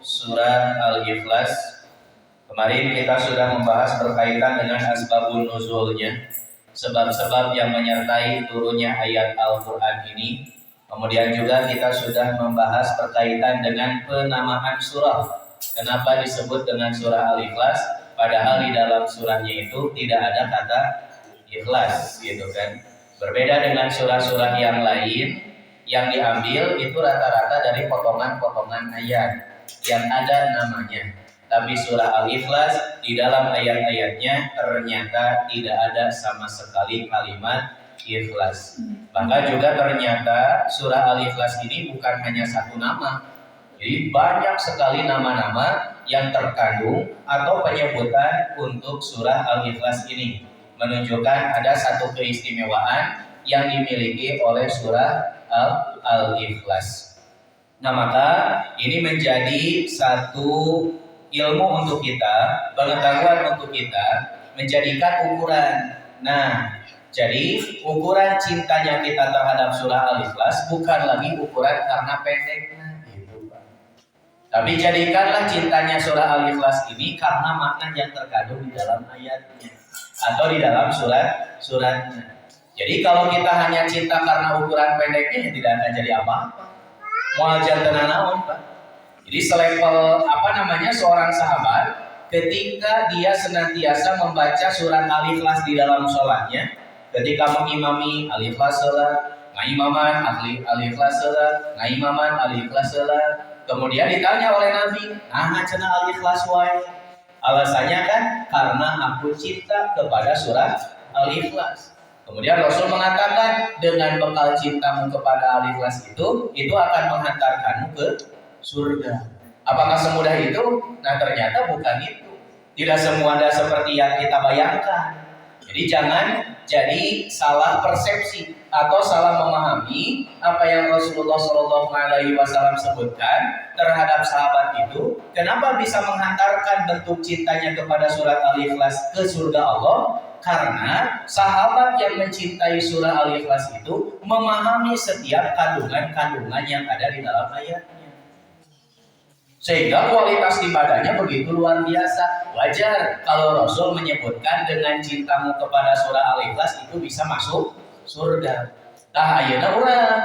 surat Al-Ikhlas. Kemarin kita sudah membahas berkaitan dengan asbabun nuzulnya, sebab-sebab yang menyertai turunnya ayat Al-Quran ini. Kemudian juga kita sudah membahas berkaitan dengan penamaan surah. Kenapa disebut dengan surah Al-Ikhlas, padahal di dalam surahnya itu tidak ada kata ikhlas, gitu kan. Berbeda dengan surah-surah yang lain yang diambil itu rata-rata dari potongan-potongan ayat yang ada namanya. Tapi surah Al-Ikhlas di dalam ayat-ayatnya ternyata tidak ada sama sekali kalimat ikhlas. Maka juga ternyata surah Al-Ikhlas ini bukan hanya satu nama. Jadi banyak sekali nama-nama yang terkandung atau penyebutan untuk surah Al-Ikhlas ini, menunjukkan ada satu keistimewaan yang dimiliki oleh surah Al-Ikhlas. Nah, maka ini menjadi satu ilmu untuk kita, pengetahuan untuk kita, menjadikan ukuran. Nah, jadi ukuran cintanya kita terhadap surah Al-Ikhlas bukan lagi ukuran karena pendeknya, gitu Pak. Tapi jadikanlah cintanya surah Al-Ikhlas ini karena makna yang terkandung di dalam ayatnya atau di dalam suratnya. Jadi kalau kita hanya cinta karena ukuran pendeknya, tidak akan jadi apa-apa. Mual jantan naon, Pak. Jadi selevel seorang sahabat ketika dia senantiasa membaca surat Al-Ikhlas di dalam sholatnya, ketika mengimami Al-Ikhlas sholat, ngaimaman Al-Ikhlas sholat, ngaimaman Al-Ikhlas sholat. Kemudian ditanya oleh Nabi, "Nah, cenah Al-Ikhlas wae?" Alasannya kan karena aku cinta kepada surat Al-Ikhlas. Kemudian Rasul mengatakan dengan bekal cintamu kepada Al-Ikhlas itu akan menghantarkanmu ke surga. Apakah semudah itu? Nah, ternyata bukan itu. Tidak semudah seperti yang kita bayangkan. Jadi jangan jadi salah persepsi atau salah memahami apa yang Rasulullah SAW sebutkan terhadap sahabat itu. Kenapa bisa menghantarkan bentuk cintanya kepada surat Al-Ikhlas ke surga Allah? Karena sahabat yang mencintai surah Al-Ikhlas itu memahami setiap kandungan-kandungan yang ada di dalam ayatnya. Sehingga kualitas ibadahnya begitu luar biasa. Wajar kalau Rasul menyebutkan dengan cintamu kepada surah Al-Ikhlas itu bisa masuk surga. Nah, ayeuna urang.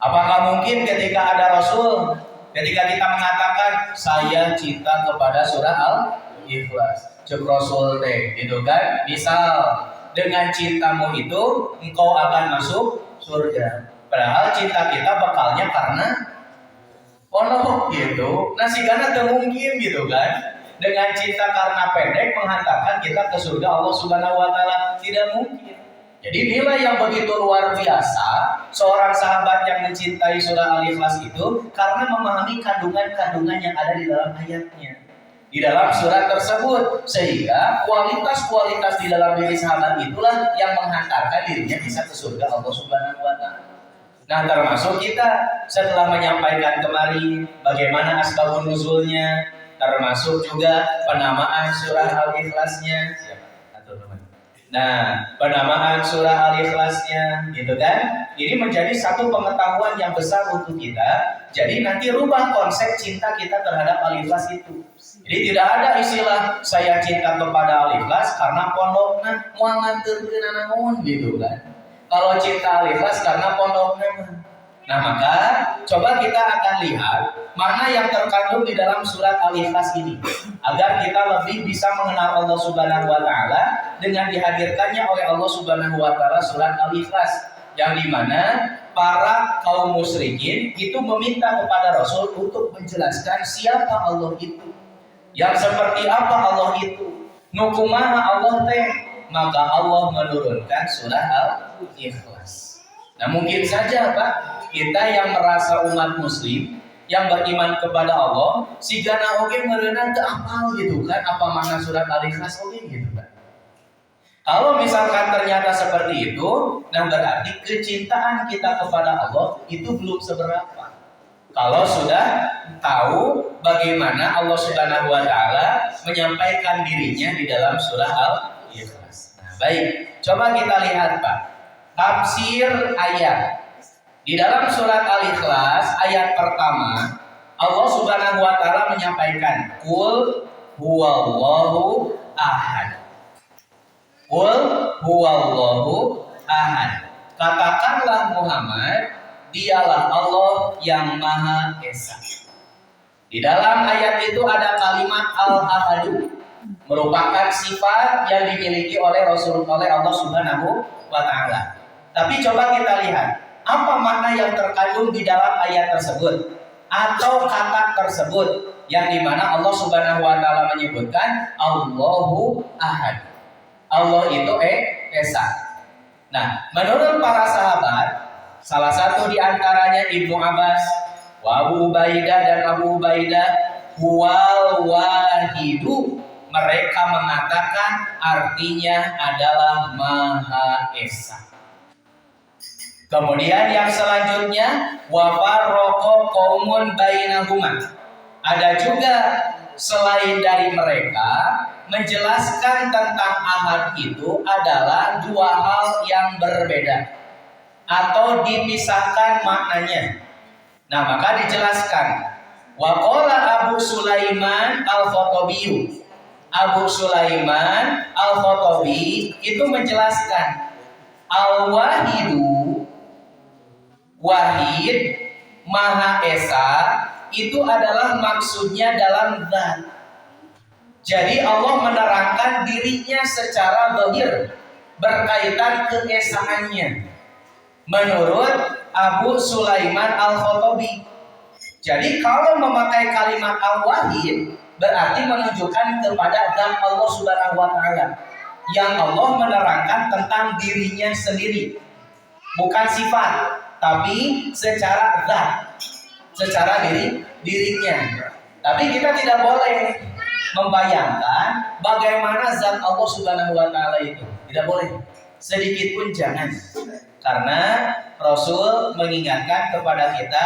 Apakah mungkin ketika ada Rasul, ketika kita mengatakan saya cinta kepada surah Al-Ikhlas, cek Rasul teh, gitu kan? Misal dengan cintamu itu engkau akan masuk surga. Padahal cinta kita bekalnya karena gitu. Nah, sigana teu mungkin gitu kan. Dengan cinta karena pendek menghantarkan kita ke surga Allah Subhanahu wa taala, tidak mungkin. Jadi nilai yang begitu luar biasa seorang sahabat yang mencintai surah Al-Ikhlas itu karena memahami kandungan-kandungan yang ada di dalam ayatnya, di dalam surat tersebut, sehingga kualitas-kualitas di dalam diri sahabat itulah yang menghantarkan dirinya bisa ke surga Allah Subhanahu wa taala. Nah, termasuk kita setelah menyampaikan kemarin bagaimana asbabun nuzulnya, termasuk juga penamaan surah Al-Ikhlasnya. Nah, penamaan surah Al-Ikhlasnya, gitu kan? Ini menjadi satu pengetahuan yang besar untuk kita. Jadi nanti rubah konsep cinta kita terhadap Al-Ikhlas itu. Jadi tidak ada istilah saya cinta kepada Al-Ikhlas karena pondoknya mau nganterkeun naon gitu kan. Kalau cinta Al-Ikhlas karena pondoknya. Nah, maka coba kita akan lihat mana yang terkandung di dalam surat Al-Ikhlas ini, agar kita lebih bisa mengenal Allah Subhanahu wa taala dengan dihadirkannya oleh Allah Subhanahu wa taala surat Al-Ikhlas, yang dimana para kaum musyrikin itu meminta kepada Rasul untuk menjelaskan siapa Allah itu, yang seperti apa Allah itu, nukumaha Allah teh. Maka Allah menurunkan surah Al-Ikhlas. Nah, mungkin saja Pak, kita yang merasa umat muslim yang beriman kepada Allah, sigana oge meureunna teu apal gitu kan, apa makna surat Al-Ikhlas oge gitu kan. Kalau misalkan ternyata seperti itu, nah berarti kecintaan kita kepada Allah itu belum seberapa. Kalau sudah tahu bagaimana Allah Subhanahu wa taala menyampaikan dirinya di dalam surah Al-Ikhlas. Baik, coba kita lihat Pak, tafsir ayat. Di dalam surat Al-Ikhlas ayat pertama, Allah Subhanahu wa taala menyampaikan, "Qul huwallahu ahad." Qul huwallahu ahad. Katakanlah Muhammad, dialah Allah yang Maha Esa. Di dalam ayat itu ada kalimat al-ahadu, merupakan sifat yang dimiliki oleh Allah Subhanahu wa taala. Tapi coba kita lihat, apa makna yang terkandung di dalam ayat tersebut atau kata tersebut yang dimana Allah Subhanahu wa taala menyebutkan Allahu ahad. Allah itu Esa. Nah, menurut para sahabat, salah satu di antaranya Ibnu Abbas, Abu Ubaidah dan Abu Ubaidah, huwal wahidu, mereka mengatakan artinya adalah Maha Esa. Kemudian yang selanjutnya, wa farraqa qaumun bainahuma. Ada juga selain dari mereka menjelaskan tentang ahad itu adalah dua hal yang berbeda atau dipisahkan maknanya. Nah, maka dijelaskan, wa qala Abu Sulaiman al-Khattabi. Abu Sulaiman al-Khattabi itu menjelaskan al-wahidu, wahid, Maha Esa, itu adalah maksudnya dalam zat. Jadi Allah menerangkan dirinya secara zahir berkaitan keesaannya menurut Abu Sulaiman al-Khattabi. Jadi kalau memakai kalimat al-wahid berarti menunjukkan kepada zat Allah Subhanahu wa taala yang Allah menerangkan tentang dirinya sendiri, bukan sifat, tapi secara zat, secara dirinya. Tapi kita tidak boleh membayangkan bagaimana zat Allah Subhanahu wa taala itu. Tidak boleh. Sedikit pun jangan. Karena Rasul mengingatkan kepada kita,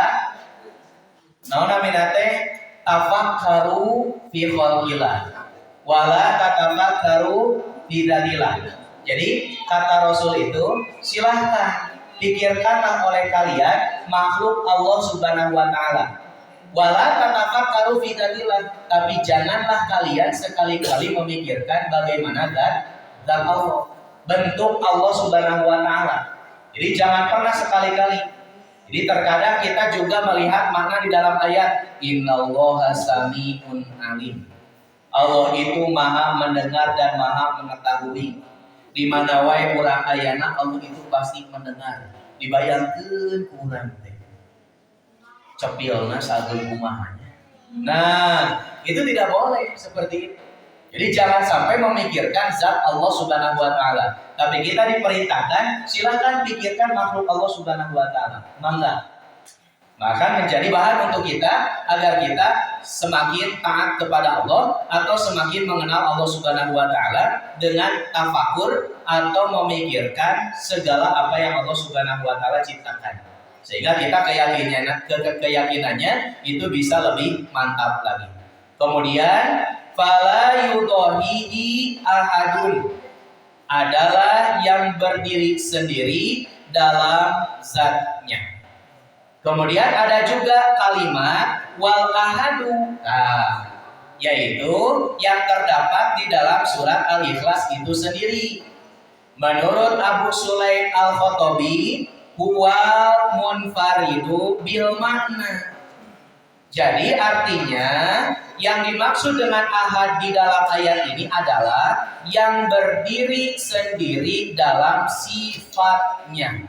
naon aminate tafakkaru fi khalqillah wala tatafakkaru fi dzalillah. Jadi kata Rasul itu, silahkan pikirkanlah oleh kalian makhluk Allah Subhanahu wa taala. Wala tatafakkaru fi dzalillah, tapi janganlah kalian sekali-kali memikirkan bagaimana zat Allah, bentuk Allah Subhanahu wa taala. Jadi jangan pernah sekali-kali. Jadi terkadang kita juga melihat makna di dalam ayat innallaha sami'un alim. Allah itu maha mendengar dan maha mengetahui. Di mana wae urang ayana Allah itu pasti mendengar. Dibayangkeun ku urang teh. Cepilna sageung kumahanya. Nah, itu tidak boleh seperti itu. Jadi jangan sampai memikirkan zat Allah Subhanahu wa taala. Tapi kita diperintahkan silakan pikirkan makhluk Allah Subhanahu wa taala. Mangga. Maka menjadi bahan untuk kita agar kita semakin taat kepada Allah atau semakin mengenal Allah Subhanahu wa taala dengan tafakur atau memikirkan segala apa yang Allah Subhanahu wa taala ciptakan. Sehingga kita keyakinannya itu bisa lebih mantap lagi. Kemudian fala yudhihi ahadun adalah yang berdiri sendiri dalam zatnya. Kemudian ada juga kalimat wal ahadu, yaitu yang terdapat di dalam surat Al-Ikhlas itu sendiri. Menurut Abu Sulaim al-Khattabi, huwal munfaridu bil makna. Jadi artinya yang dimaksud dengan ahad di dalam ayat ini adalah yang berdiri sendiri dalam sifatnya.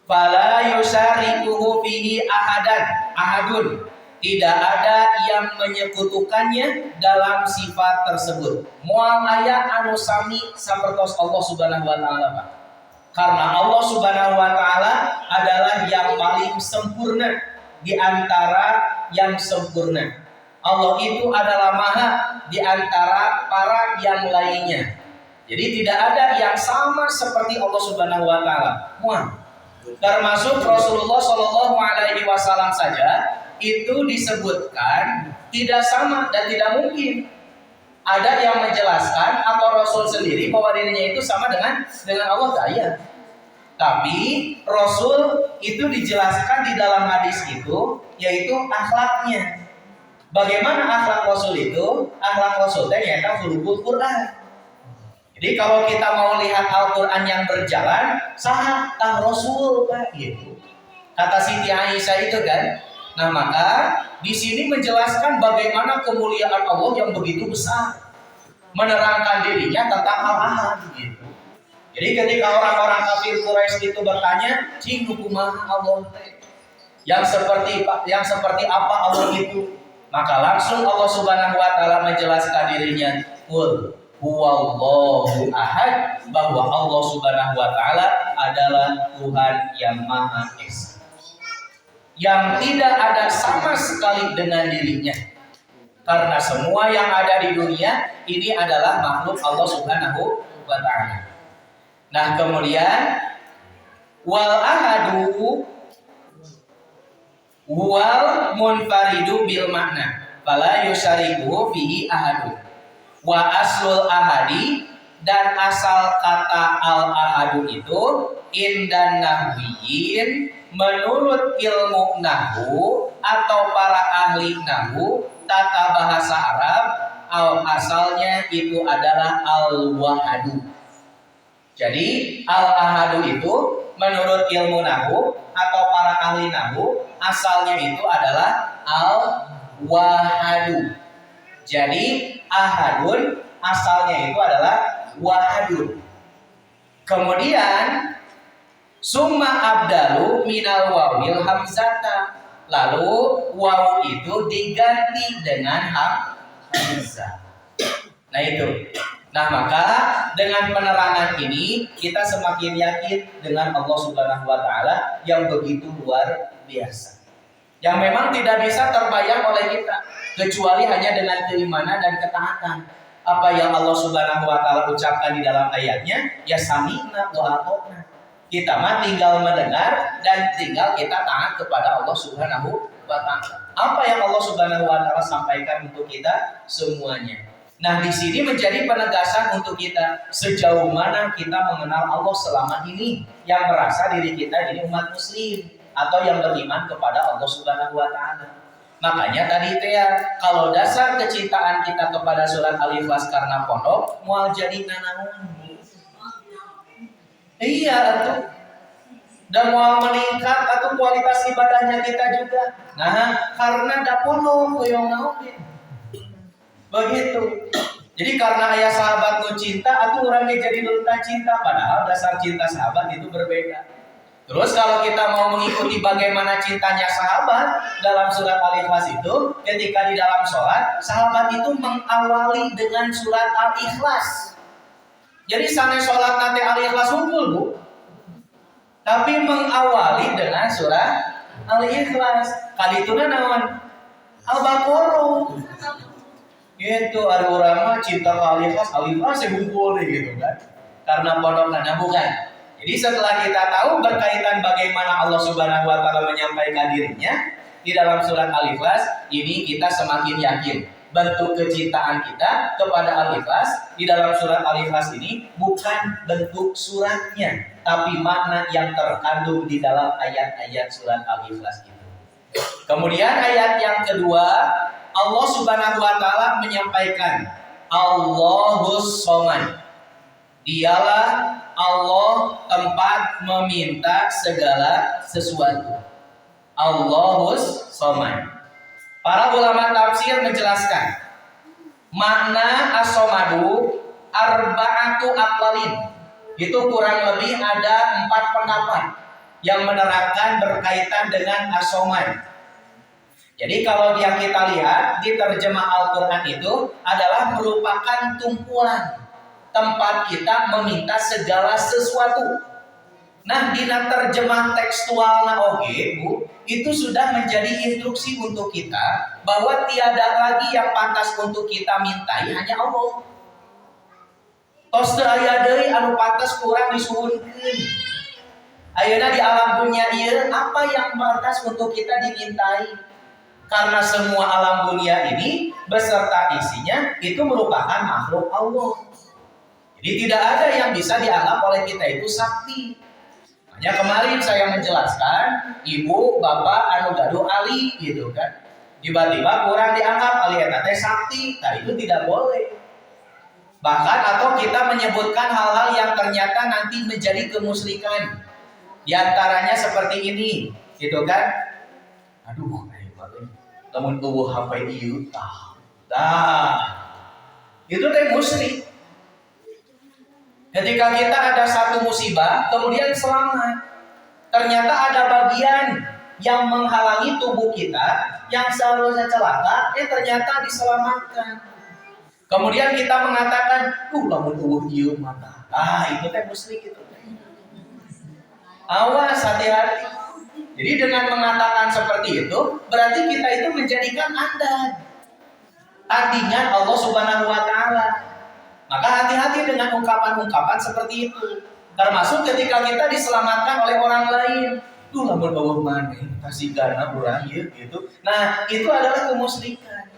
Fala yusarikuhu fihi ahadun. Tidak ada yang menyekutukannya dalam sifat tersebut. Moal aya anu sami sapertos Allah Subhanahu wa taala, Pak. Karena Allah Subhanahu wa taala adalah yang paling sempurna di antara yang sempurna. Allah itu adalah maha di antara para yang lainnya. Jadi tidak ada yang sama seperti Allah Subhanahu wa taala. Termasuk Rasulullah Shallallahu alaihi wasallam saja itu disebutkan tidak sama dan tidak mungkin ada yang menjelaskan atau Rasul sendiri bahwa dirinya itu sama dengan Allah. Tapi Rasul itu dijelaskan di dalam hadis itu, yaitu akhlaknya. Bagaimana akhlak Rasul itu? Akhlak Rasul itu yaitu hulukul Quran. Jadi kalau kita mau lihat Al-Quran yang berjalan, sah Rasul Pak gitu. Kata Siti Aisyah itu kan. Nah maka di sini menjelaskan bagaimana kemuliaan Allah yang begitu besar, menerangkan dirinya tentang Al-Ahad gitu. Jadi ketika orang-orang kafir Quraisy itu bertanya, "Cing hukumaha Allah teh? Yang seperti apa Allah itu?" Maka langsung Allah Subhanahu wa taala menjelaskan dirinya, "Qul huwallahu ahad," bahwa Allah Subhanahu wa taala adalah Tuhan yang Maha Esa, yang tidak ada sama sekali dengan dirinya. Karena semua yang ada di dunia ini adalah makhluk Allah Subhanahu wa taala. Nah, kemudian wal ahadu wal munfaridu bil makna fala yusyariku fihi ahadu. Wa aslul ahadi, dan asal kata al ahadu itu indan nahwiyin, menurut ilmu nahwu atau para ahli nahwu tata bahasa Arab, asalnya itu adalah al wahadu. Jadi al-ahadu itu menurut ilmu nahwu atau para ahli nahwu asalnya itu adalah al-wahadu. Jadi ahadun asalnya itu adalah wahadun. Kemudian summa abdalu minal wawil hamzata. Lalu waw itu diganti dengan hamzah. Nah itu. Nah maka dengan penerangan ini kita semakin yakin dengan Allah Subhanahu wa taala yang begitu luar biasa, yang memang tidak bisa terbayang oleh kita kecuali hanya dengan keimanan dan ketaatan. Apa yang Allah Subhanahu wa taala ucapkan di dalam ayatnya, ya sami'na wa ata'na. Kita mah tinggal mendengar dan tinggal kita taat kepada Allah Subhanahu wa taala. Apa yang Allah Subhanahu wa taala sampaikan untuk kita semuanya. Nah, di sini menjadi penegasan untuk kita sejauh mana kita mengenal Allah selama ini, yang merasa diri kita ini umat muslim atau yang beriman kepada Allah Subhanahu wa taala. Makanya tadi itu ya, kalau dasar kecintaan kita kepada surat Al-Ikhlas karena pondok, moal jadi nanaon. Iya atuh. Dan moal meningkat atau kualitas ibadahnya kita juga. Nah, karena da pondok koyong naon. Begitu. Jadi karena ayah sahabat nu cinta, atau orangnya jadi lupa cinta, padahal dasar cinta sahabat itu berbeda. Terus kalau kita mau mengikuti bagaimana cintanya sahabat dalam surat Al-Ikhlas itu, ketika di dalam sholat, sahabat itu mengawali dengan surat Al-Ikhlas. Jadi sana sholat nanti Al-Ikhlas hunkul bu, tapi mengawali dengan surat Al-Ikhlas. Kali itu naon? Al-Baqarah. Gitu, ada orang mah cinta Al-Ikhlas saya hunkul gitu kan. Karena pondok karena bukan. Jadi setelah kita tahu berkaitan bagaimana Allah Subhanahu wa taala menyampaikan dirinya di dalam surat Al-Ikhlas, ini kita semakin yakin bentuk kecintaan kita kepada Al-Ikhlas di dalam surat Al-Ikhlas ini bukan bentuk suratnya, tapi makna yang terkandung di dalam ayat-ayat surat Al-Ikhlas itu. Kemudian ayat yang kedua, Allah Subhanahu wa taala menyampaikan Allahus Somad. Dialah Allah tempat meminta segala sesuatu. Allahus Somad. Para ulama tafsir menjelaskan makna as-somadu arba'atu aqwalin. Itu kurang lebih ada 4 pendapat yang menerangkan berkaitan dengan as-somad. Jadi kalau yang kita lihat di terjemah Al-Quran itu adalah merupakan tumpuan tempat kita meminta segala sesuatu. Nah, di terjemah tekstualna oge, Bu, itu sudah menjadi instruksi untuk kita bahwa tiada lagi yang pantas untuk kita mintai, hanya Allah. Tos teu aya deui anu pantas kurang disuhunkeun. Ayeuna di alam dunia ieu apa yang pantas untuk kita dimintai? Karena semua alam dunia ini beserta isinya itu merupakan makhluk Allah. Jadi tidak ada yang bisa dianggap oleh kita itu sakti. Hanya kemarin saya menjelaskan ibu bapak anu gaduh ali gitu kan. Tiba-tiba kurang dianggap ali eta teh sakti, nah itu tidak boleh. Bahkan atau kita menyebutkan hal-hal yang ternyata nanti menjadi kemusyrikan. Di antaranya seperti ini, gitu kan? Aduh, namun tubuh HP ieu itu teh musyrik. Ketika kita ada satu musibah, kemudian selamat, ternyata ada bagian yang menghalangi tubuh kita yang seharusnya celaka, ternyata diselamatkan. Kemudian kita mengatakan, lamun tubuh ieu mata. Itu teh musyrik itu. Awas, hati-hati. Jadi dengan mengatakan seperti itu, berarti kita itu menjadikan adat tandingan Allah Subhanahu wa taala. Maka hati-hati dengan ungkapan-ungkapan seperti itu. Termasuk ketika kita diselamatkan oleh orang lain. Lamun bawah maneh kasih gana urang ieu gitu. Nah, itu adalah kemusyrikan.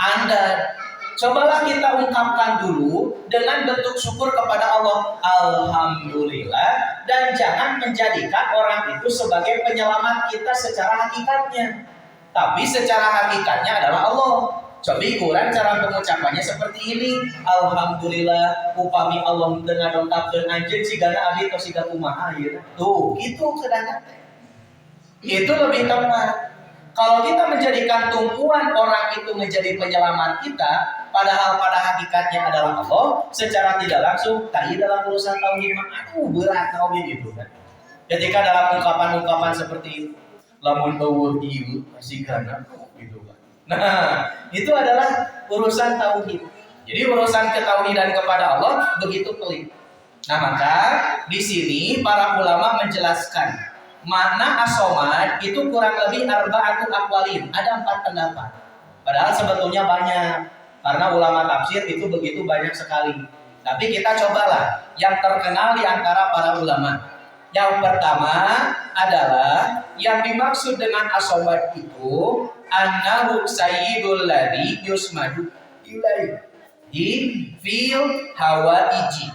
Anda cobalah kita ungkapkan dulu dengan bentuk syukur kepada Allah. Alhamdulillah. Dan jangan menjadikan orang itu sebagai penyelamat kita secara hakikatnya. Tapi secara hakikatnya adalah Allah. Coba kurang cara pengucapannya seperti ini. Alhamdulillah upami Allah dengan dongkapkeun anjeun sigana abdi tos siga kumaha ieu. Tuh, gitu keadaan. Itu lebih tepat. Kalau kita menjadikan tumpuan orang itu menjadi penyelamat kita, padahal pada hakikatnya adalah Allah, secara tidak langsung tadi dalam urusan tauhid berat tauhid itu kan. Ketika dalam ungkapan-ungkapan seperti itu, lamun eueuh ieu masih kana gitu kan. Nah, itu adalah urusan tauhid. Jadi urusan ketauhidan kepada Allah begitu pelik. Nah, maka di sini para ulama menjelaskan makna as-somad itu kurang lebih arba'atul aqwalin, ada 4 pendapat. Padahal sebetulnya banyak, karena ulama tafsir itu begitu banyak sekali. Tapi kita cobalah yang terkenal di antara para ulama. Yang pertama adalah yang dimaksud dengan as-somad itu annahu sayyidul ladzi yusmadu ilaihi fil hawaiji.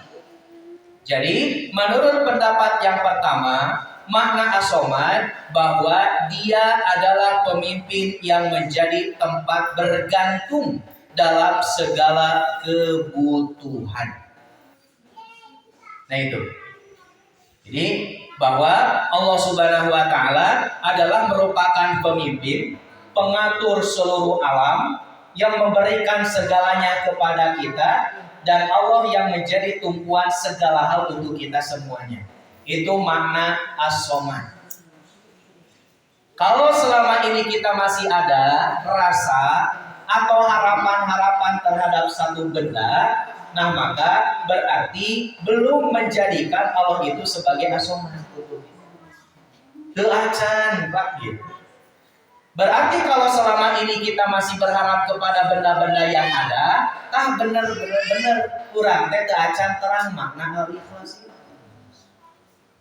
Jadi menurut pendapat yang pertama, makna as-somad bahwa dia adalah pemimpin yang menjadi tempat bergantung dalam segala kebutuhan. Nah itu. Jadi bahwa Allah Subhanahu wa taala adalah merupakan pemimpin, pengatur seluruh alam yang memberikan segalanya kepada kita, dan Allah yang menjadi tumpuan segala hal untuk kita semuanya. Itu makna as-somad. Kalau selama ini kita masih ada rasa atau harapan-harapan terhadap satu benda, nah maka berarti belum menjadikan Allah itu sebagai as-somad. Teu acan, Pak, gitu. Berarti kalau selama ini kita masih berharap kepada benda-benda yang ada, bener kurang teh teu acan terang makna al-ikhlas.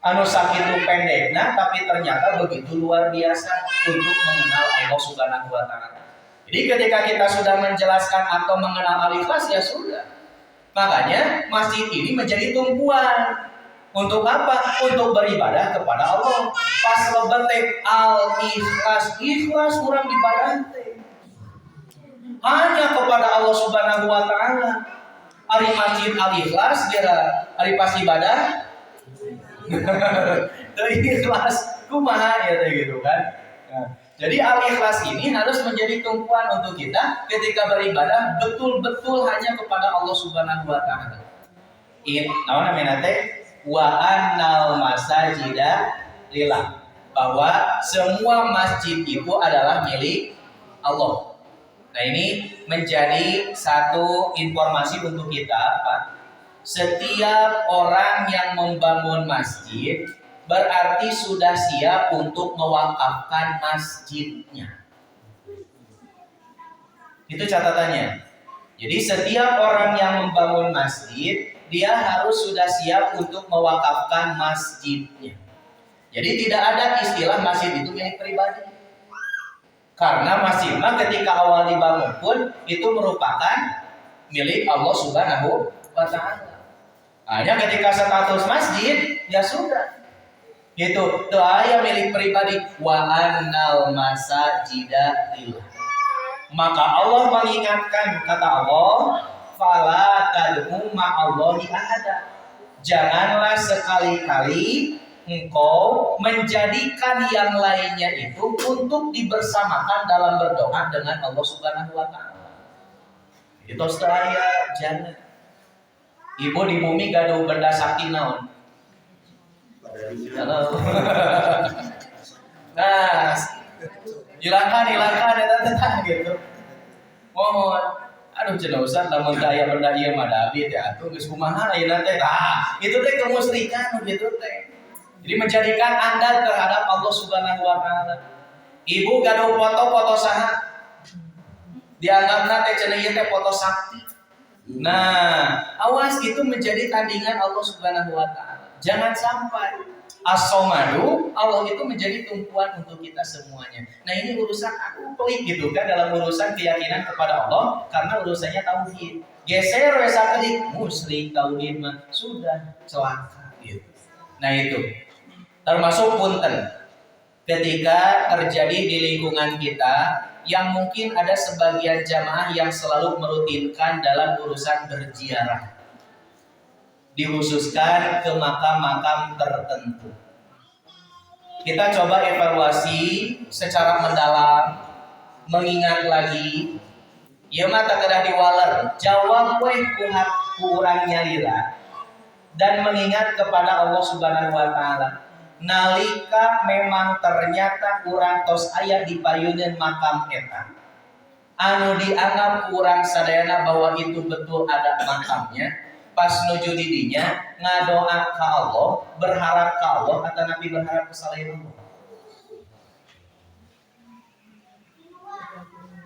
Anu sakitu pendekna tapi ternyata begitu luar biasa untuk mengenal Allah Subhanahu wa taala. Jadi ketika kita sudah menjelaskan atau mengenal al-ikhlas, ya sudah. Makanya masjid ini menjadi tumpuan. Untuk apa? Untuk beribadah kepada Allah. Pas lebetek al-ikhlas, ikhlas kurang ibadah teh. Hanya kepada Allah Subhanahu wa taala. Ari masjid al-ikhlas kira ari pas ibadah ikhlas kumaha ya gitu kan. Nah, jadi al-ikhlas ini harus menjadi tumpuan untuk kita ketika beribadah betul-betul hanya kepada Allah Subhanahu wa taala. Naon namanya teh wa annal masajida lillah, bahwa semua masjid itu adalah milik Allah. Nah, ini menjadi satu informasi untuk kita, Pak. Setiap orang yang membangun masjid berarti sudah siap untuk mewakafkan masjidnya. Itu catatannya. Jadi setiap orang yang membangun masjid, dia harus sudah siap untuk mewakafkan masjidnya. Jadi tidak ada istilah masjid itu milik pribadi. Karena masjidnya ketika awal dibangun pun itu merupakan milik Allah Subhanahu wa taala. Hanya ketika status masjid, ya sudah. Gitu. Teu aya milik pribadi. Wa annal masajida lillah. Maka Allah mengingatkan, kata Allah, fala tad'u ma'allahi ahada. Janganlah sekali-kali engkau menjadikan yang lainnya itu untuk dibersamakan dalam berdoa dengan Allah Subhanahu wa taala. Itu saya jangan. Ibu di bumi gaduh benda sakti naon? Halo. Nah, hilangan eta gitu. Mohon. Aduh cenah Ustaz lamun aya benda ieu mah David ya atuh geus kumaha ayeuna teh. Tah, itu teh kemusyrikan gitu teh. Jadi menjadikan andal terhadap Allah Subhanahu wa taala. Ibu gaduh foto-foto saha? Dianggapna teh cenah ieu teh foto sakti. Nah, awas itu menjadi tandingan Allah Subhanahu wa taala. Jangan sampai As-Somadu, Allah itu menjadi tumpuan untuk kita semuanya. Nah ini urusan aku pelik gitu kan dalam urusan keyakinan kepada Allah karena urusannya tauhid. Geser sakedik musyrik tauhid mah sudah celaka gitu. Nah itu termasuk punten ketika terjadi di lingkungan kita yang mungkin ada sebagian jamaah yang selalu merutinkan dalam urusan berziarah. Dikhususkan ke makam-makam tertentu. Kita coba evaluasi secara mendalam, mengingat lagi. Ieu mah teu kedah diwaler, jawab we ku urang nyalira dan mengingat kepada Allah Subhanahu wa taala. Nalika memang ternyata urang tos aya di payeuneun makam eta. Anu dianggap urang sadayana bahwa itu betul ada makamnya. Pas nuju didinya ngadoa ka Allah, berharap ka Allah atau Nabi berharap ke selain Allah.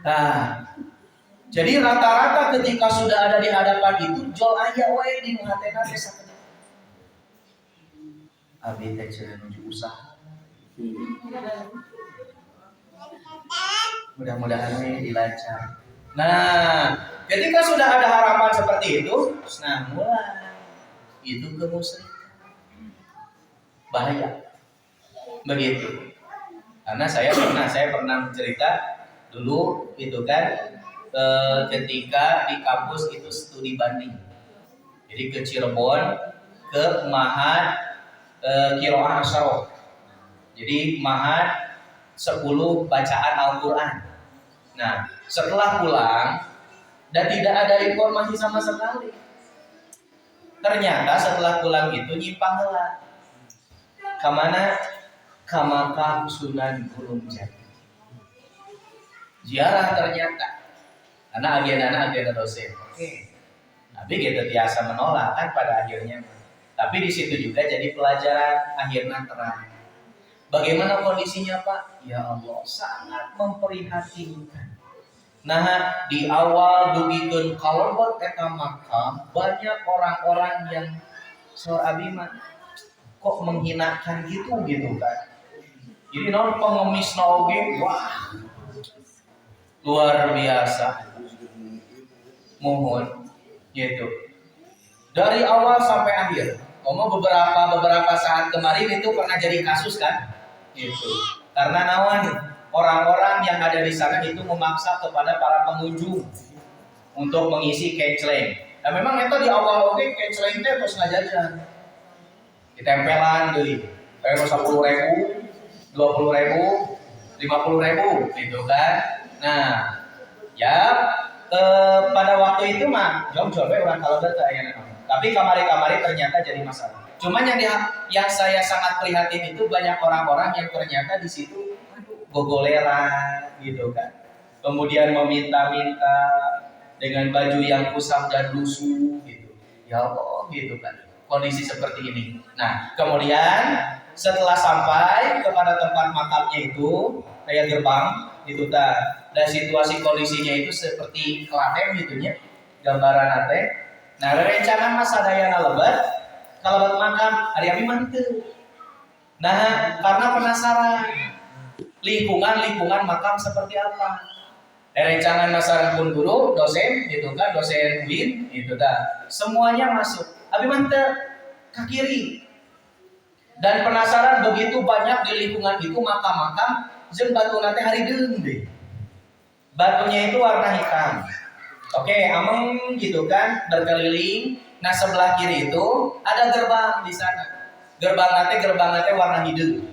Nah, jadi rata-rata ketika sudah ada di hadapan itu jol aya we di nu hatena teh sakedik. Abi teh cenah nuju usaha. Mudah-mudahan we dilancar. Nah, ketika sudah ada harapan seperti itu, nah mulai itu kemusyrikan. Bahaya. Begitu. Karena saya pernah cerita dulu itu kan ketika di kampus itu studi banding. Jadi ke Cirebon ke Ma'had Qiraah Asyarah. Jadi Ma'had 10 bacaan Al-Qur'an. Nah, setelah pulang dan tidak ada informasi sama sekali. Ternyata setelah pulang itu nyimpang heula. Ka mana? Ka makam Sunan Gunung Jati. Ziarah ternyata. Karena agenda dosen. Oke. Tapi kita biasa menolak kan pada akhirnya. Tapi di situ juga jadi pelajaran akhirnya terang. Bagaimana kondisinya Pak? Ya Allah, sangat memprihatinkan. Nah, di awal dugikeun kalebet eta makam, banyak orang-orang yang soal abi mah kok menghinakan gitu kan. Jadi non pengemis oge, wah. Luar biasa. Mohon gitu. Dari awal sampai akhir. Beberapa saat kemarin itu pernah jadi kasus kan? Gitu. Karena nawan orang-orang yang ada di sana itu memaksa kepada para pengunjung untuk mengisi kenceleng. Nah memang itu di awal oke kenceleng teh terus ngajajan. Ditempelan deui. Kayak 10.000, 20.000, 50.000 gitu kan. Nah, ya pada waktu itu mah jom-jom orang kalau aya tapi kamari-kamari ternyata jadi masalah. Cuman yang saya sangat prihatin itu banyak orang-orang yang ternyata di situ gogoleran gitu kan. Kemudian meminta-minta dengan baju yang kusam dan lusuh gitu. Ya Allah gitu kan. Kondisi seperti ini. Nah, kemudian setelah sampai kepada tempat makamnya itu kayak gerbang gitu dan situasi kondisinya itu seperti Klaten gitunya. Gambaran teh. Nah, rencana mah sadayana lebat kalabat makam ari abi mah teu. Nah, karena penasaran lingkungan makam seperti apa. Rencangan masalah pun guru, dosen gitu kan, dosen UIN gitu dah. Semuanya masuk. Abi mah teu ka kiri. Dan penasaran begitu banyak di lingkungan itu makam-makam, jeung batuna teh harideung deh. Batunya itu warna hitam. Oke, ameng gitu kan, berkeliling. Nah, sebelah kiri itu ada gerbang di sana. Gerbang nate warna hidung.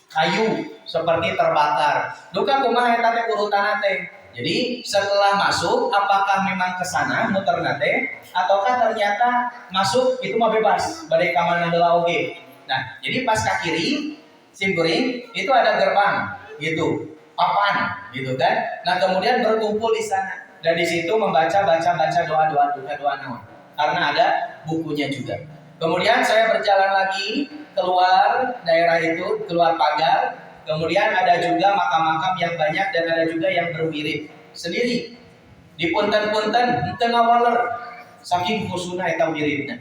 Kayu seperti terbakar. Duka kumaha eta teh urutan teh. Jadi, setelah masuk apakah memang ke sana muter nate ataukah ternyata masuk itu mah bebas, bade ka mana heula oge. Nah, jadi pas ke kiri simkuring itu ada gerbang gitu. Papan gitu kan. Nah, kemudian berkumpul di sana. Dan di situ baca doa-doa naon. Karena ada bukunya juga. Kemudian saya berjalan lagi keluar daerah itu, keluar pagar. Kemudian ada juga makam-makam yang banyak dan ada juga yang berwirid sendiri. Di punten-punten henteu ngawaler saking khusuna eta wiridna.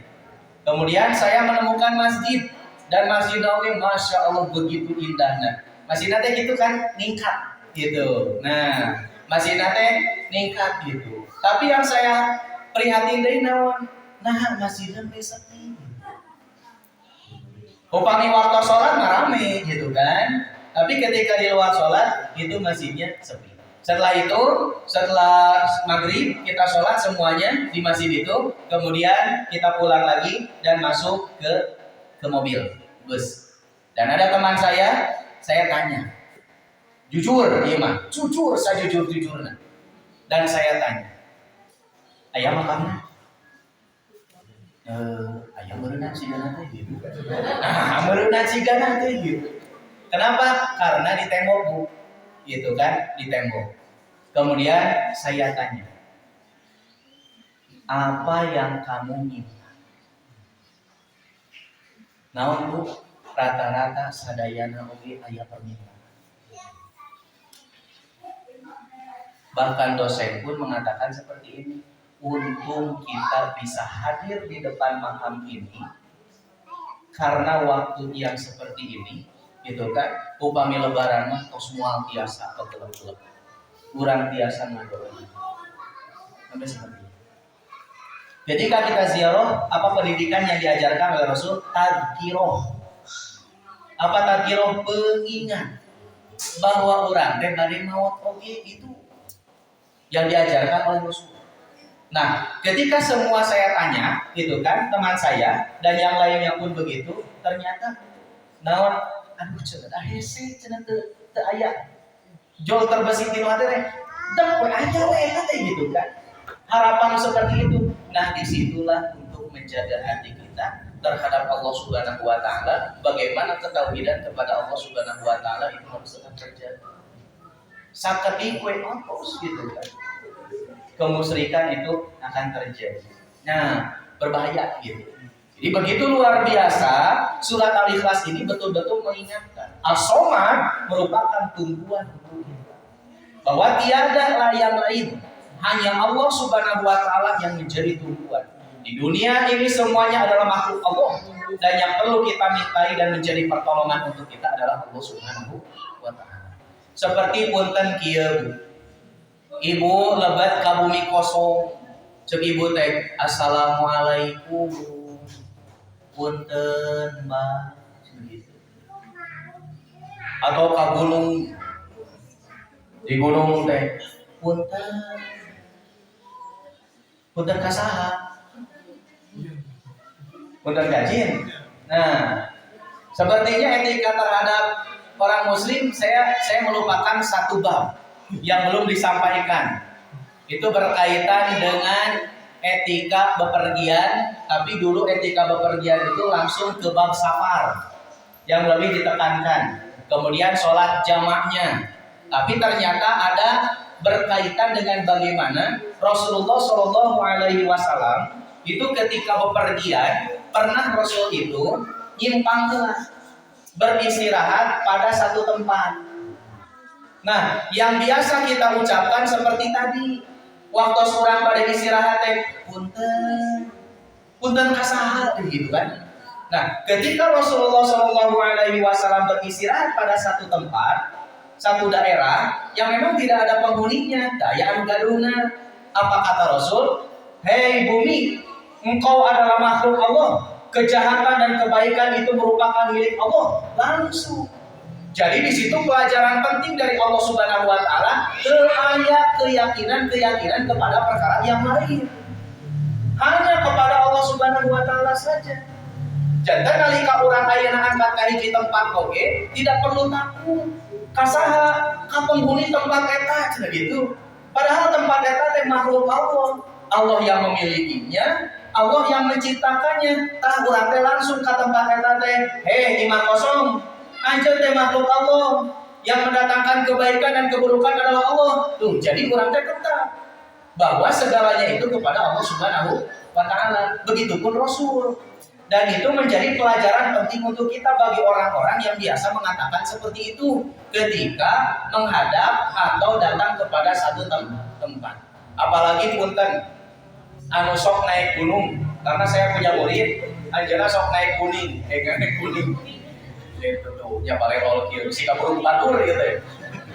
Kemudian saya menemukan masjid dan masjid oge masya Allah begitu indahnya. Masjid teh gitu kan ningkat gitu. Nah, masjid teh ningkat gitu. Tapi yang saya prihatin deui naon? Nah, masjidnya sepi. Upami waktu sholat mah rame gitu kan. Tapi ketika di luar sholat itu masjidnya sepi. Setelah maghrib kita sholat semuanya di masjid itu. Kemudian kita pulang lagi dan masuk ke mobil bus. Dan ada teman saya tanya, jujur, iya mah, jujur, saya jujur-jujurnya. Dan saya tanya, ayah makamnya? Ayah merenang sigana teh gitu. Merenang sigana teh gitu. Kenapa? Karena di tembok bu, gitu kan, di tembok. Kemudian saya tanya, apa yang kamu minta? Naon bu? Rata-rata sadayana oge aya permintaan. Bahkan dosen pun mengatakan seperti ini. Untung kita bisa hadir di depan makam ini karena waktu yang seperti ini, gitu kan? Upami lebaran mah tos moal tiasa kegelep-gelep. Urang tiasa ngobrol. Sampai seperti ini. Ketika kita ziarah, apa pendidikan yang diajarkan oleh Rasul? Tadkiroh. Apa tadkiroh? Pengingat bahwa orang teh bade maot oge itu yang diajarkan oleh Rasul. Nah, ketika semua saya tanya, gitu kan, teman saya dan yang lainnya pun begitu, ternyata naon aduh cenah hese cenah teu aya jol terbesit di hati teh. Dak we aya we eta teh gitu kan. Harapan seperti itu. Nah, disitulah untuk menjaga hati kita terhadap Allah Subhanahu wa taala, bagaimana ketauhidan kepada Allah Subhanahu wa taala itu harus tetap terjaga. Sakedik we otos gitu kan. Kemusyrikan itu akan terjadi. Nah, berbahaya gitu. Jadi begitu luar biasa, surat Al-Ikhlas ini betul-betul mengingatkan. As-Somad merupakan tumbuhan bahwa tiada yang lain, hanya Allah Subhanahu wa taala yang menjadi tumbuhan. Di dunia ini semuanya adalah makhluk Allah, dan yang perlu kita mintai dan menjadi pertolongan untuk kita adalah Allah Subhanahu wa taala. Seperti punten kieu, ibu lebat ka bumi kosong, cek ibu teh assalamualaikum, punten mbak, gitu. Atau ka gunung, di gunung teh punten kasaha. Punten gajin. Nah, sepertinya etika terhadap orang muslim saya melupakan satu bab yang belum disampaikan. Itu berkaitan dengan etika bepergian, tapi dulu etika bepergian itu langsung ke bab safar yang lebih ditekankan. Kemudian sholat jamaknya. Tapi ternyata ada berkaitan dengan bagaimana Rasulullah SAW itu ketika bepergian pernah Rasul itu nyimpang beristirahat pada satu tempat. Nah, yang biasa kita ucapkan seperti tadi, waktu surang pada istirahat punten kasaha gitu kan. Nah, ketika Rasulullah SAW beristirahat pada satu tempat, satu daerah yang memang tidak ada penghuninya, daya gaduhna, apa kata Rasul? Hei bumi, engkau adalah makhluk Allah. kejahatan dan kebaikan itu merupakan milik Allah langsung. Jadi di situ pelajaran penting dari Allah Subhanahu wa taala, keyakinan kepada perkara yang lain. Hanya kepada Allah Subhanahu wa taala saja. Jantan nalika urang ayeuna angkat ka hiji tempat oge, tidak perlu takut. Kasaha ka penghuni tempat eta cenah gitu. Padahal tempat eta teh makhluk Allah. Allah yang memilikinya, Allah yang menciptakannya. Tah urang teh langsung ka tempat eta teh, imam kosong. Anjeun teh makhluk Allah. Yang mendatangkan kebaikan dan keburukan adalah Allah. Tuh, jadi urang teh tetap bahwa segalanya itu kepada Allah Subhanahu wa taala. Begitupun Rasul. Dan itu menjadi pelajaran penting untuk kita bagi orang-orang yang biasa mengatakan seperti itu ketika menghadap atau datang kepada satu tempat. Apalagi punten anu sok naik gunung, karena saya punya murid anjeunna sok naik kuning, naik kuning. Itu tuh, ya paling roll kieu, si kabur batur gitu ya.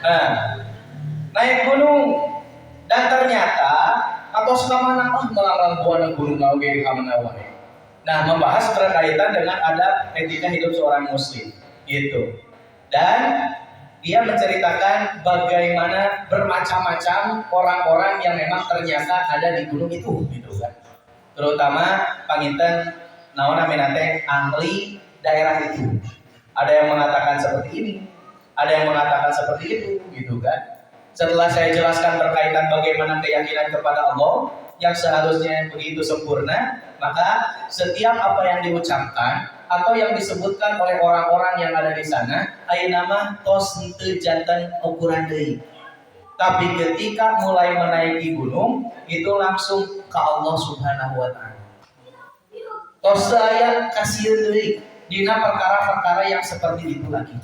Nah, naik gunung dan ternyata atau sekamana melarang buana gunung oge ka mana wae. Nah, membahas berkaitan dengan adab etika hidup seorang muslim gitu. Dan dia menceritakan bagaimana bermacam-macam orang-orang yang memang ternyata ada di gunung itu gitu kan. Terutama panginten naon namina teh ahli daerah itu. Ada yang mengatakan seperti ini, ada yang mengatakan seperti itu gitu kan. Setelah saya jelaskan berkaitan bagaimana keyakinan kepada Allah yang seharusnya begitu sempurna, maka setiap apa yang diucapkan atau yang disebutkan oleh orang-orang yang ada di sana, ayeuna mah tos teu janten ukuran deui. Tapi ketika mulai menaiki gunung, itu langsung ke Allah Subhanahu wa taala. Tos aya kasieun deui dina perkara-perkara yang seperti itu lagi.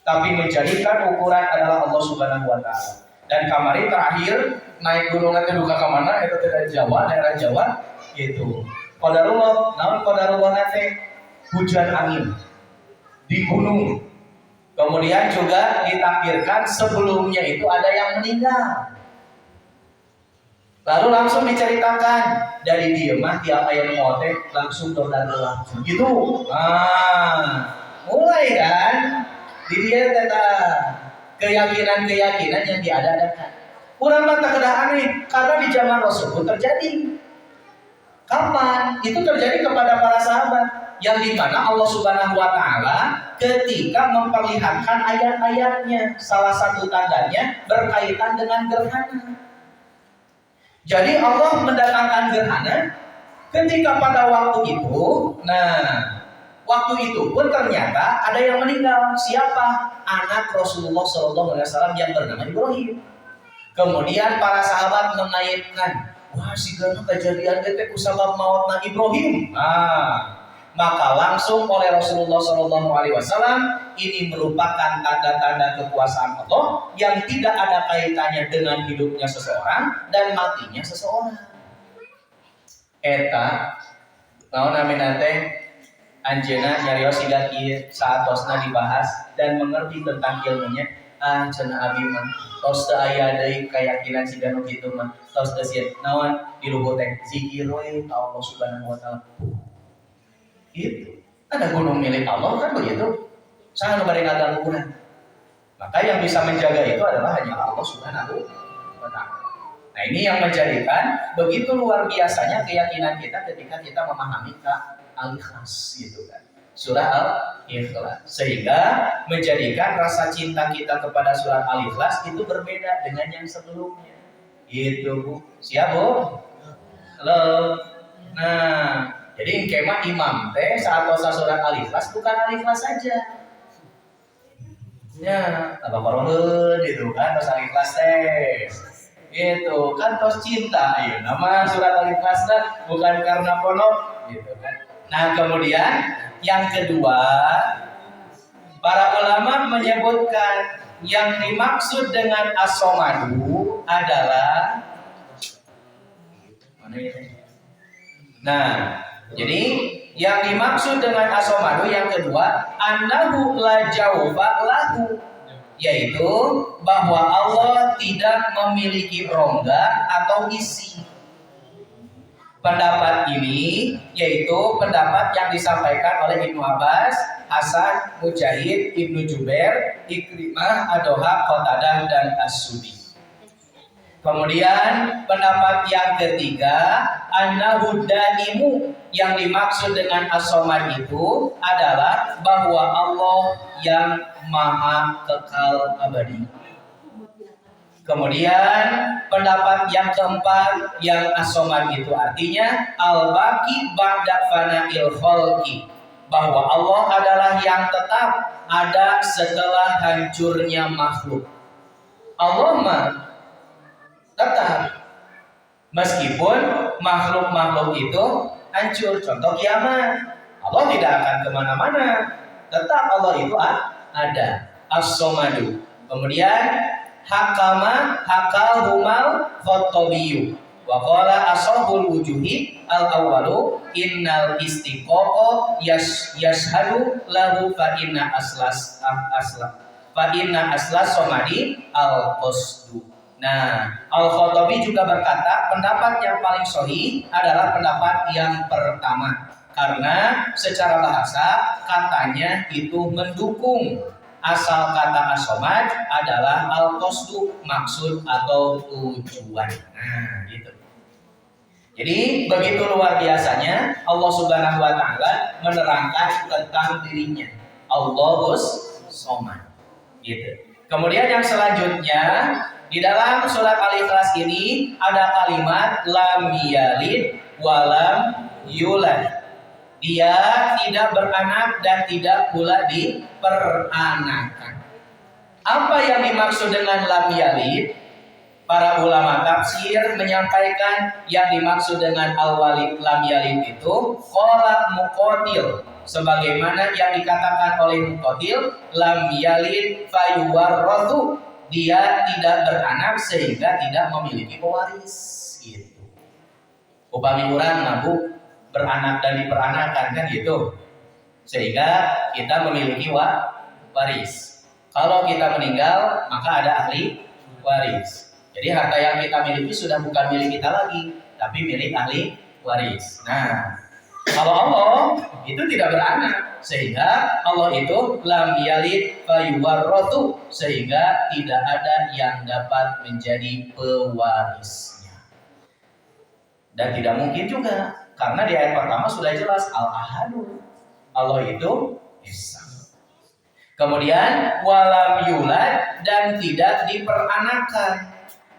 Tapi menjadikan ukuran adalah Allah Subhanahu wa taala. Dan kemarin terakhir naik gunung nanti duka ke mana itu tidak Jawa, daerah Jawa gitu. Qadarullah, namun qadarullah nanti hujan angin di gunung. Kemudian juga ditakdirkan sebelumnya itu ada yang meninggal. Lalu langsung diceritakan dari dia mah tiap ayat motek langsung dolar gitu. Mulai kan di dia keyakinan yang diada-adakan. Urang mah teu aneh karena di zaman Rasul pun terjadi. Kapan? Itu terjadi kepada para sahabat yang dimana Allah Subhanahu wa taala ketika memperlihatkan ayat-ayatnya, salah satu tandanya berkaitan dengan gerhana. Jadi Allah mendatangkan gerhana ketika pada waktu itu, waktu itu pun ternyata ada yang meninggal. Siapa? Anak Rasulullah SAW yang bernama Ibrahim. Kemudian para sahabat mengaitkan, wah si gana kejadian itu kusabab mautna Ibrahim. Maka langsung oleh Rasulullah SAW ini merupakan tanda-tanda kekuasaan Allah yang tidak ada kaitannya dengan hidupnya seseorang dan matinya seseorang. Eta, naon namina teh? Anjeuna nyarios siga kieu saatosna dibahas dan mengerti tentang ilmunya. Cenah abi mah tos teu aya deui keyakinan siga nu kitu mah. Tos teu sia naon di luhur teh zikir we ka Allah Subhanahu wa taala. Itu ada gunung milik Allah kan begitu. Sangat bari ngaganggu urang. Maka yang bisa menjaga itu adalah hanya Allah Subhanahu wa taala. Nah, ini yang menjadikan begitu luar biasanya keyakinan kita ketika kita memahami Al-Ikhlas gitu kan. Surah Al-Ikhlas. Sehingga menjadikan rasa cinta kita kepada surah Al-Ikhlas itu berbeda dengan yang sebelumnya. Gitu Bu. Siap Bu? Halo. Nah, jadi kemah imam teh saat baca surah Al-Ikhlas bukan Al-Ikhlas saja. Ya, apa korolun gitu kan tos Al-Ikhlas teh. Gitu kan tos cinta ya. Nama surat Al-Ikhlas bukan karena ponok gitu kan. Nah, kemudian yang kedua, para ulama menyebutkan yang dimaksud dengan as-somadu adalah jadi yang dimaksud dengan as-somadu yang kedua, annahu la jawfa lahu, yaitu bahwa Allah tidak memiliki rongga atau isi. Pendapat ini yaitu pendapat yang disampaikan oleh Ibnu Abbas, Hasan, Mujahid, Ibnu Jubair, Ikrimah, Adohab, Qatadah, dan As-Sudi. Kemudian pendapat yang ketiga, annahu daimu, yang dimaksud dengan as-somad itu adalah bahwa Allah yang maha kekal abadi. Kemudian pendapat yang keempat, yang as-somad itu artinya al-baqi ba'da fana'il khalqi, bahwa Allah adalah yang tetap ada setelah hancurnya makhluk. Allah mah tetap meskipun makhluk-makhluk itu hancur. Contoh kiamat, Allah tidak akan kemana-mana, tetap Allah itu ada. As-somadu. Kemudian hakahumal khotobiyu wa qala ashabul wujuhi al-awwalu innal istiqaqo yashhadu lahu fa inna aslas somadi al-qasdu. Nah, Al-Khattabi juga berkata pendapat yang paling sahih adalah pendapat yang pertama, karena secara bahasa katanya itu mendukung. Asal kata as-somad adalah al-qasdu, maksud atau tujuan. Nah, gitu. Jadi begitu luar biasanya Allah Subhanahu wa taala menerangkan tentang dirinya. Allahus somad. Gitu. Kemudian yang selanjutnya di dalam surat Al-Ikhlas ini ada kalimat lam yalid walam yulad. Dia tidak beranak dan tidak pula diperanakan. Apa yang dimaksud dengan lam yalid? Para ulama tafsir menyampaikan yang dimaksud dengan al-walid lam yalid itu qala muqatil, sebagaimana yang dikatakan oleh Muqatil, lam yalid fayuwarrathu, dia tidak beranak sehingga tidak memiliki pewaris gitu. Upami urang mabuk beranak dan diperanakan kan gitu, sehingga kita memiliki waris. Kalau kita meninggal maka ada ahli waris. Jadi harta yang kita miliki sudah bukan milik kita lagi, tapi milik ahli waris. Nah, kalau Allah itu tidak beranak, sehingga Allah itu lam yalid fayuwarrathu, sehingga tidak ada yang dapat menjadi pewarisnya. Dan tidak mungkin juga, karena di ayat pertama sudah jelas al-ahadu, Allah itu esa. Kemudian walam yulad, dan tidak diperanakan,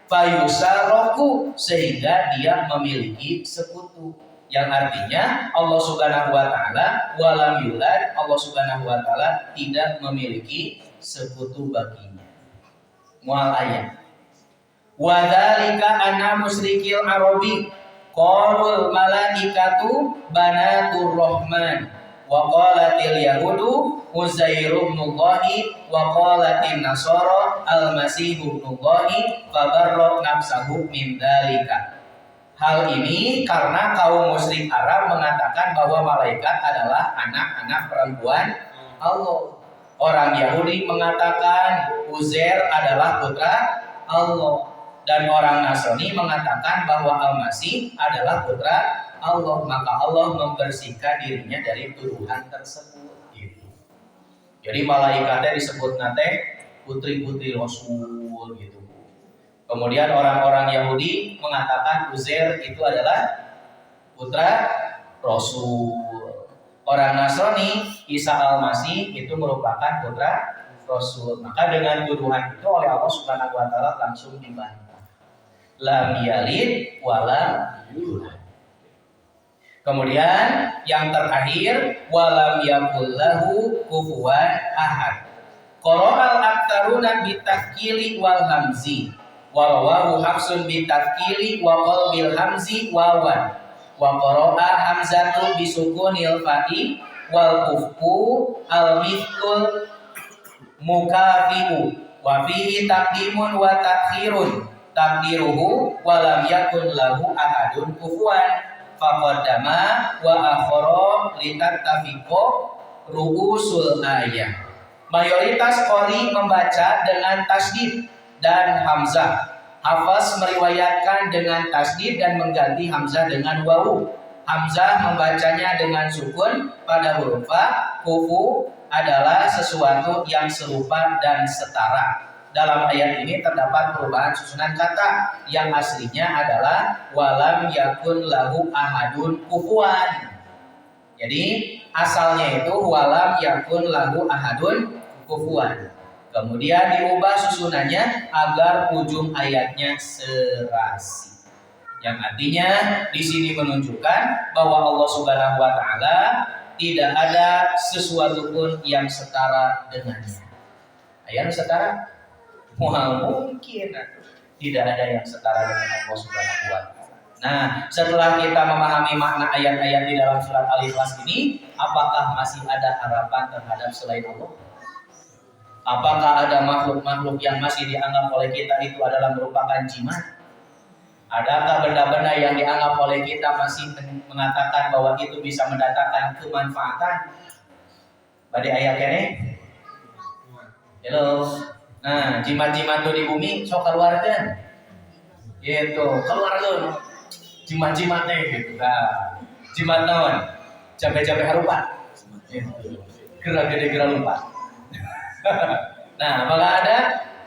fayusarroku, sehingga dia memiliki sekutu. Yang artinya Allah Subhanahu wa taala walam yulad, Allah Subhanahu wa taala tidak memiliki sekutu baginya. Mual ayat. Wa dzalika anna musyrikil arabi qalul malaikatu banatur rahman wa qalatil yahudu Uzair ibn Allahi wa qalatin nasara al-masih ibn Allahi fabarra nafsahu min dzalika. Hal ini karena kaum musyrik Arab mengatakan bahwa malaikat adalah anak-anak perempuan Allah. Orang Yahudi mengatakan Uzair adalah putra Allah. Dan orang Nasrani mengatakan bahwa Al-Masih adalah putra Allah. Maka Allah membersihkan dirinya dari tuduhan tersebut. Gitu. Jadi malaikatnya disebut nate putri-putri Rasul gitu. Kemudian orang-orang Yahudi mengatakan Uzair itu adalah putra Rasul. Orang Nasrani Isa Al-Masih itu merupakan putra Rasul. Maka dengan tuduhan itu oleh Allah Subhanahu wa taala langsung dibantah. Lam yalid walam yulad. Kemudian yang terakhir walam yakul lahu kufuwan ahad. Qara'al aktsaruna bitafkili wal hamzi. Warawahu Hafsun bitafkili wa qalbil hamzi wawan. Wa qara'a hamzatu bisukunil fa'i wal kufku al mithul mukafi'u. Wa fihi taqdimun wa ta'khirun. Takdiruhu walam yakun lahu ahadun kufuwan faqaddama wa akhara litattafiqo ru'usul ayat. Mayoritas qari membaca dengan tasdid dan hamzah. Hafs meriwayatkan dengan tasdid dan mengganti hamzah dengan wawu. Hamzah membacanya dengan sukun pada huruf fa. Kufu adalah sesuatu yang serupa dan setara. Dalam ayat ini terdapat perubahan susunan kata yang aslinya adalah walam yakun lahu ahadun kufuwan. Jadi asalnya itu walam yakun lahu ahadun kufuwan. Kemudian diubah susunannya agar ujung ayatnya serasi. Yang artinya di sini menunjukkan bahwa Allah Subhanahu wa taala tidak ada sesuatu pun yang setara dengannya. Ayat setara? Wah, mungkin tidak ada yang setara dengan Allah Subhanahu wa taala. Nah, setelah kita memahami makna ayat-ayat di dalam surat Al-Ikhlas ini, apakah masih ada harapan terhadap selain Allah? Apakah ada makhluk-makhluk yang masih dianggap oleh kita itu adalah merupakan jimat? Adakah benda-benda yang dianggap oleh kita masih mengatakan bahwa itu bisa mendatangkan kemanfaatan? Pada ayat ini? Halo. Nah, jimat-jimat itu di bumi sok keluarkan. Gitu, keluarkan. Jimat-jimatnya gitu. Nah, jimat naon? Jabe-jabe harupa. Gitu. Gerak gede gerak lupa. Nah, apakah ada?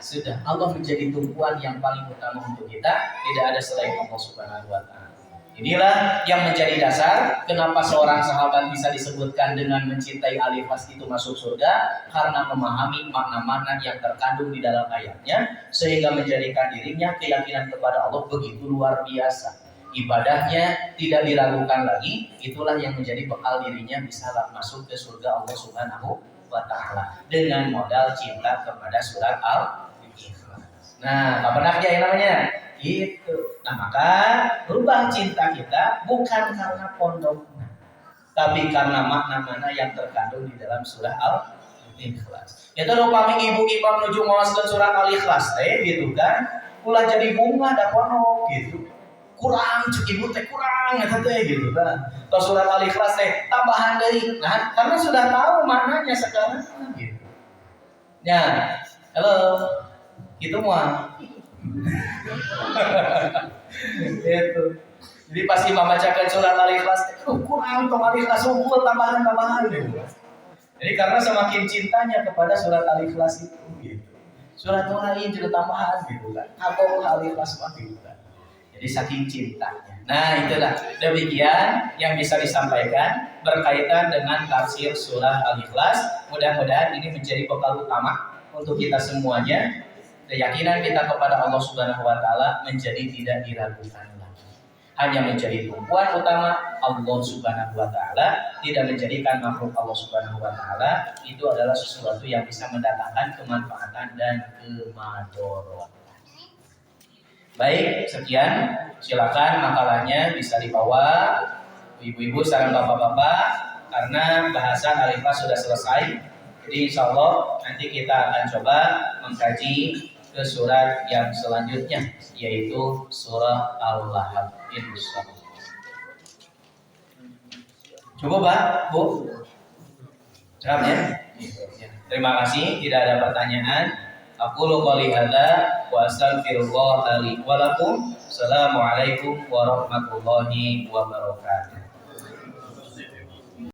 Sudah, Allah menjadi tumpuan yang paling utama untuk kita. Tidak ada selain Allah Subhanahu wa taala. Inilah yang menjadi dasar kenapa seorang sahabat bisa disebutkan dengan mencintai Al-Ikhlas itu masuk surga, karena memahami makna-makna yang terkandung di dalam ayatnya, sehingga menjadikan dirinya keyakinan kepada Allah begitu luar biasa. Ibadahnya tidak diragukan lagi. Itulah yang menjadi bekal dirinya bisa masuk ke surga Allah Subhanahu wa ta'ala dengan modal cinta kepada surat Al-Ikhlas. Nah, apa naknya yang namanya? Itu. Nah, maka rubah cinta kita bukan karena pondoknya, tapi karena makna-makna yang terkandung di dalam surah Al-Ikhlas. Itu upami ibu-ibu menuju mawaskeun surat Al-Ikhlas gitu kan. Ulah jadi bunga da pondok gitu. Kurang cuk ibu teh kurang eta teh gitu kan. Terus surat Al-Ikhlas teh tambahan deui. Nah, karena sudah tahu maknanya sekarang gitu. Ya, halo. Gitu mah. Itu. Jadi pasti membacakan surat Al-Ikhlas teh kurang tong Al-Ikhlas unggul tambahan gitu. Jadi karena semakin cintanya kepada surat Al-Ikhlas itu gitu. Surat lain juga tambahan gitu kan. Atau Al-Ikhlas mah gitu kan. Jadi saking cintanya. Nah, itulah demikian yang bisa disampaikan berkaitan dengan tafsir surah Al-Ikhlas. Mudah-mudahan ini menjadi bekal utama untuk kita semuanya. Keyakinan kita kepada Allah Subhanahu wa taala menjadi tidak diragukan lagi. Hanya menjadi tumpuan utama Allah Subhanahu wa taala, tidak menjadikan makhluk Allah Subhanahu wa taala itu adalah sesuatu yang bisa mendatangkan kemanfaatan dan kemadharatan. Baik, sekian. Silakan makalahnya bisa dibawa ibu-ibu dan bapak-bapak karena bahasan Al-Ikhlas sudah selesai. Jadi insya Allah nanti kita akan coba mengkaji ke surat yang selanjutnya, yaitu surah Al-Lahab. Insyaallah. Cukup Pak, Bu? Cukup ya? Terima kasih, tidak ada pertanyaan. Aqulu qouli hadza wa astaghfirullah li wa lakum. Assalamualaikum warahmatullahi wabarakatuh.